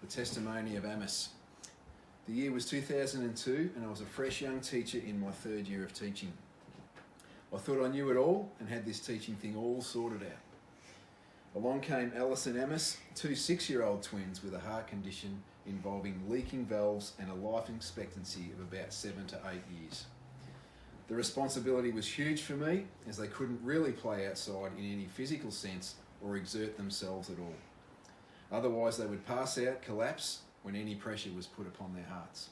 The testimony of Amice. The year was 2002 and I was a fresh young teacher in my third year of teaching. I thought I knew it all and had this teaching thing all sorted out. Along came Alice and Amice, two 6-year-old twins with a heart condition involving leaking valves and a life expectancy of about 7 to 8 years. The responsibility was huge for me as they couldn't really play outside in any physical sense or exert themselves at all. Otherwise they would pass out, collapse when any pressure was put upon their hearts.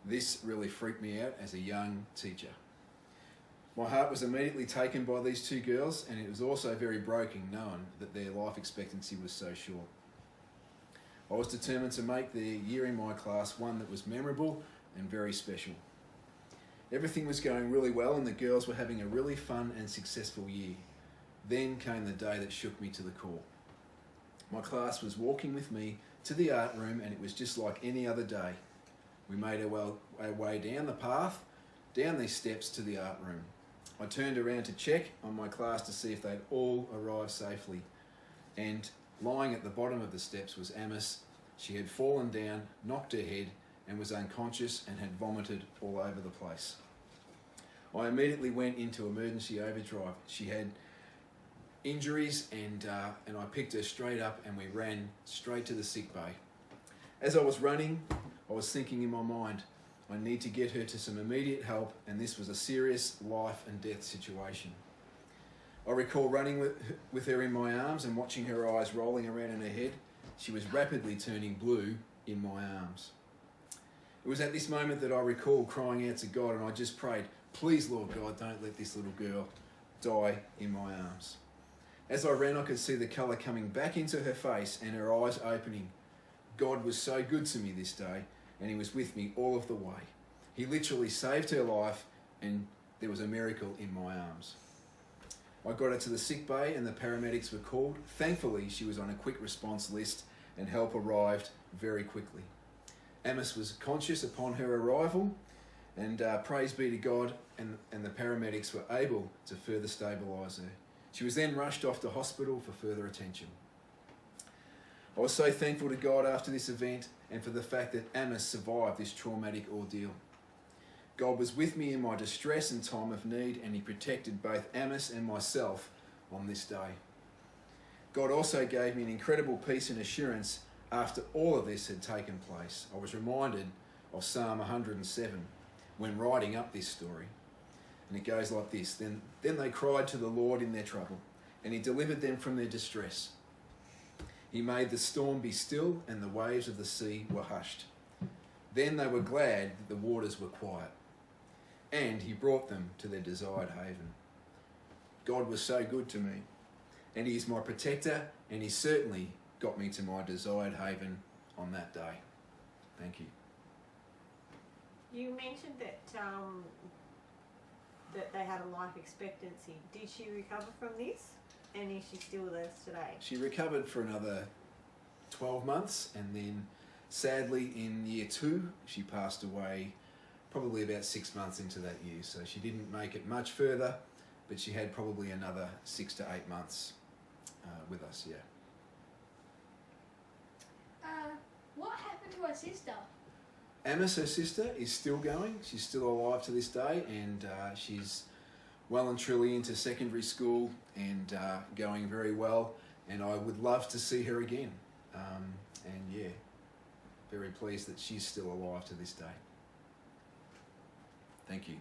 This really freaked me out as a young teacher. My heart was immediately taken by these two girls, and it was also very broken knowing that their life expectancy was so short. I was determined to make their year in my class one that was memorable and very special. Everything was going really well and the girls were having a really fun and successful year. Then came the day that shook me to the core. My class was walking with me to the art room and it was just like any other day. We made our way down the path, down these steps to the art room. I turned around to check on my class to see if they'd all arrived safely. And lying at the bottom of the steps was Amice. She had fallen down, knocked her head, and was unconscious and had vomited all over the place. I immediately went into emergency overdrive. She had injuries and I picked her straight up and we ran straight to the sick bay. As I was running, I was thinking in my mind, I need to get her to some immediate help and this was a serious life and death situation. I recall running with her in my arms and watching her eyes rolling around in her head. She was rapidly turning blue in my arms. It was at this moment that I recall crying out to God and I just prayed, please Lord God, don't let this little girl die in my arms. As I ran, I could see the colour coming back into her face and her eyes opening. God was so good to me this day and he was with me all of the way. He literally saved her life and there was a miracle in my arms. I got her to the sick bay and the paramedics were called. Thankfully, she was on a quick response list and help arrived very quickly. Amice was conscious upon her arrival and praise be to God and the paramedics were able to further stabilise her. She was then rushed off to hospital for further attention. I was so thankful to God after this event and for the fact that Amice survived this traumatic ordeal. God was with me in my distress and time of need and he protected both Amice and myself on this day. God also gave me an incredible peace and assurance after all of this had taken place. I was reminded of Psalm 107 when writing up this story. And it goes like this, Then they cried to the Lord in their trouble, and he delivered them from their distress. He made the storm be still, and the waves of the sea were hushed. Then they were glad that the waters were quiet, and he brought them to their desired haven. God was so good to me, and he is my protector, and he certainly got me to my desired haven on that day. Thank you. You mentioned that that they had a life expectancy. Did she recover from this? And is she still with us today? She recovered for another 12 months and then sadly in year 2 she passed away probably about 6 months into that year. So she didn't make it much further, but she had probably another 6 to 8 months with us, yeah. What happened to her sister? Amice, her sister, is still going. She's still alive to this day and she's well and truly into secondary school and going very well. And I would love to see her again. And yeah, very pleased that she's still alive to this day. Thank you.